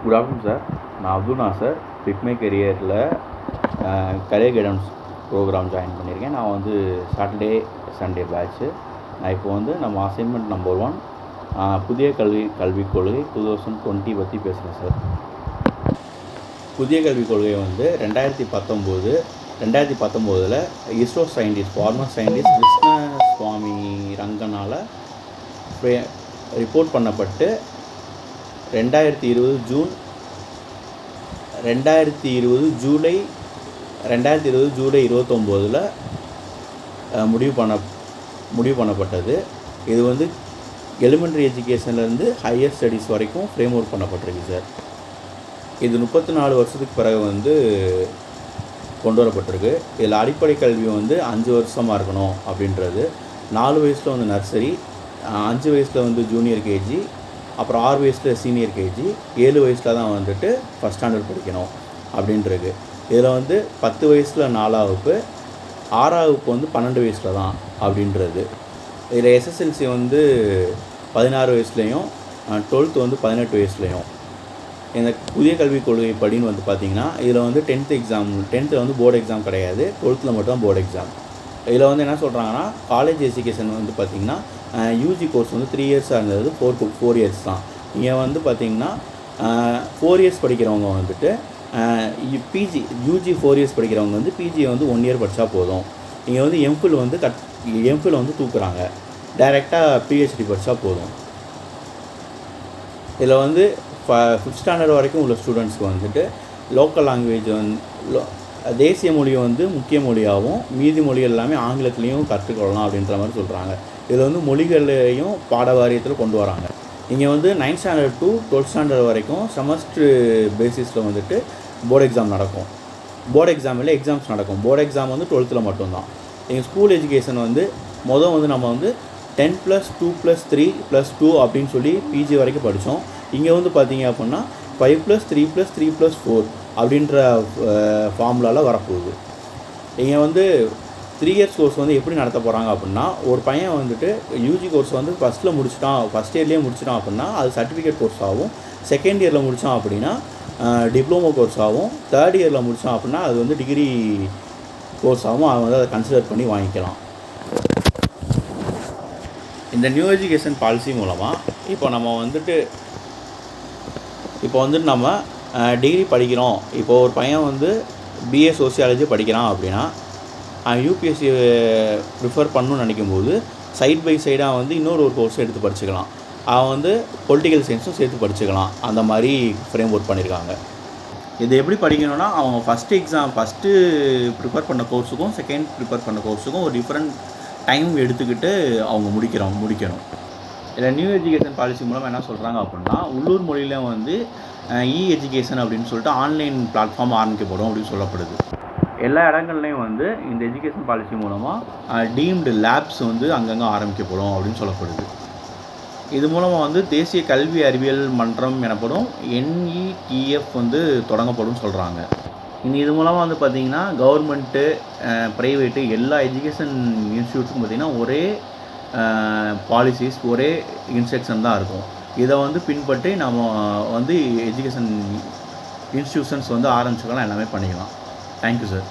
Good afternoon sir. நான் Abdul Nasser pick my கெரியரில் career guidance program join பண்ணியிருக்கேன். நான் வந்து சாட்டர்டே சண்டே பேட்ச்சு. நான் இப்போ வந்து நம்ம அசைன்மெண்ட் நம்பர் 1 புதிய கல்விக் கொள்கை 2020 பற்றி பேசுகிறேன் சார். புதிய கல்விக் கொள்கை வந்து 2019 ISRO scientist former scientist Krishnaswamy ரங்கனால் ரிப்போர்ட் பண்ணப்பட்டு 2020 ஜூலை 29 முடிவு பண்ணப்பட்டது. இது வந்து எலிமெண்ட்ரி எஜுகேஷன்லேருந்து ஹையர் ஸ்டடீஸ் வரைக்கும் ஃப்ரேம் ஒர்க் பண்ணப்பட்டிருக்கு சார். இது 34 வருஷத்துக்கு பிறகு வந்து கொண்டு வரப்பட்டிருக்கு. இதில் அடிப்படை கல்வி வந்து 5 வருஷமாக இருக்கணும் அப்படின்றது. 4 வயசில் வந்து நர்சரி, 5 வயசில் வந்து ஜூனியர் கேஜி, அப்புறம் 6 வயசில் சீனியர் கேஜி, 7 வயசில் தான் வந்துட்டு ஃபஸ்ட் ஸ்டாண்டர்ட் படிக்கணும் அப்படின்றது. இதில் வந்து 10 வயசில் 4ஆம் வகுப்பு, 6ஆம் வகுப்பு வந்து 12 வயசில் தான் அப்படின்றது. இதில் எஸ்எஸ்எல்சி வந்து 16 வயசுலேயும் 12th வந்து 18 வயசுலேயும். இந்த புதிய கல்விக் கொள்கை படின்னு வந்து பார்த்திங்கன்னா இதில் வந்து 10th வந்து போர்டு எக்ஸாம் கிடையாது, 12th மட்டும் தான் போர்டு எக்ஸாம். இதில் வந்து என்ன சொல்கிறாங்கன்னா காலேஜ் எஜுகேஷன் வந்து பார்த்திங்கன்னா யூஜி கோர்ஸ் வந்து 3 இயர்ஸாக இருந்தது 4 இயர்ஸ் தான். இங்கே வந்து பார்த்திங்கன்னா 4 இயர்ஸ் படிக்கிறவங்க வந்துட்டு பிஜி யூஜி 4 இயர்ஸ் படிக்கிறவங்க வந்து பிஜி வந்து 1 இயர் படித்தா போதும். இங்கே வந்து எம்ஃபில் வந்து தூக்குறாங்க, டைரெக்டாக பிஹெச்டி படித்தா போதும். இதில் வந்து 5th ஸ்டாண்டர்ட் வரைக்கும் உள்ள ஸ்டூடெண்ட்ஸ்க்கு வந்துட்டு லோக்கல் லாங்குவேஜ் தேசிய மொழி வந்து முக்கிய மொழியாகவும் மீதி மொழிகள் எல்லாமே ஆங்கிலத்துலேயும் கற்றுக்கொள்ளலாம் அப்படின்ற மாதிரி சொல்கிறாங்க. இதில் வந்து மொழிகளையும் பாட வாரியத்தில் கொண்டு வராங்க. இங்கே வந்து 9th standard to 12th standard வரைக்கும் செமஸ்டர் பேசிஸில் வந்துட்டு போர்டு எக்ஸாம் நடக்கும். போர்டு எக்ஸாமில் எக்ஸாம்ஸ் நடக்கும். போர்டு எக்ஸாம் வந்து 12th மட்டும்தான். எங்கள் ஸ்கூல் எஜுகேஷன் வந்து வந்து நம்ம வந்து 10+2+3+2 அப்படின்னு சொல்லி பிஜி வரைக்கும் படித்தோம். இங்கே வந்து பார்த்திங்க அப்படின்னா 5+3+3+4 அப்படின்ற ஃபார்முலாவில் வரப்போகுது. இங்கே வந்து 3 இயர்ஸ் கோர்ஸ் வந்து எப்படி நடத்த போகிறாங்க அப்படின்னா, ஒரு பையன் வந்துட்டு யூஜி கோர்ஸ் வந்து ஃபஸ்ட் இயர்லேயே முடிச்சிட்டான் அப்படின்னா அது சர்டிஃபிகேட் கோர்ஸ் ஆகும். செகண்ட் இயரில் முடித்தான் அப்படின்னா டிப்ளமோ கோர்ஸ் ஆகும். 3rd இயரில் முடித்தான் அப்படின்னா அது வந்து டிகிரி கோர்ஸ் ஆகும். அவன் வந்து அதை கன்சிடர் பண்ணி வாங்கிக்கலாம். இந்த நியூ எஜுகேஷன் பாலிசி மூலமாக இப்போ நம்ம டிகிரி படிக்கிறோம். இப்போது ஒரு பையன் வந்து பிஏ சோசியாலஜி படிக்கிறான் அப்படின்னா அவன் யூபிஎஸ்சி ப்ரிஃபர் பண்ணணும்னு நினைக்கும்போது சைட் பை சைடாக வந்து இன்னொரு கோர்ஸ் எடுத்து படிச்சுக்கலாம். அவன் வந்து பொலிட்டிக்கல் சயின்ஸும் சேர்த்து படிச்சுக்கலாம். அந்த மாதிரி ஃப்ரேம் ஒர்க் பண்ணியிருக்காங்க. இது எப்படி படிக்கணும்னா அவங்க ஃபஸ்ட்டு ப்ரிப்பேர் பண்ண கோர்ஸுக்கும் செகண்ட் ப்ரிப்பேர் பண்ண கோர்ஸுக்கும் ஒரு டிஃப்ரெண்ட் டைம் எடுத்துக்கிட்டு அவங்க முடிக்கணும். இதில் நியூ எஜுகேஷன் பாலிசி மூலமாக என்ன சொல்கிறாங்க அப்படின்னா, உள்ளூர் மொழியில் வந்து எஜுகேஷன் அப்படின்னு சொல்லிட்டு ஆன்லைன் பிளாட்ஃபார்ம் ஆரம்பிக்கப்படும் அப்படின்னு சொல்லப்படுது. எல்லா இடங்கள்லையும் வந்து இந்த எஜுகேஷன் பாலிசி மூலமாக டீம்டு லேப்ஸ் வந்து அங்கங்கே ஆரம்பிக்கப்படும் அப்படின்னு சொல்லப்படுது. இது மூலமாக வந்து தேசிய கல்வி அறிவியல் மன்றம் எனப்படும் NETF வந்து தொடங்கப்படும் சொல்கிறாங்க. இது மூலமாக வந்து பார்த்திங்கன்னா கவர்மெண்ட்டு ப்ரைவேட்டு எல்லா எஜுகேஷன் இன்ஸ்டியூட்ஸுக்கும் பார்த்திங்கன்னா ஒரே பாலிசிஸ் ஒரே இன்ஸ்ட்ரக்ஷன் தான் இருக்கும். இதை வந்து பின்பற்றி நம்ம வந்து எஜுகேஷன் இன்ஸ்டியூஷன்ஸ் வந்து ஆரம்பிச்சுக்கலாம், எல்லாமே பண்ணிக்கலாம். Thank you sir.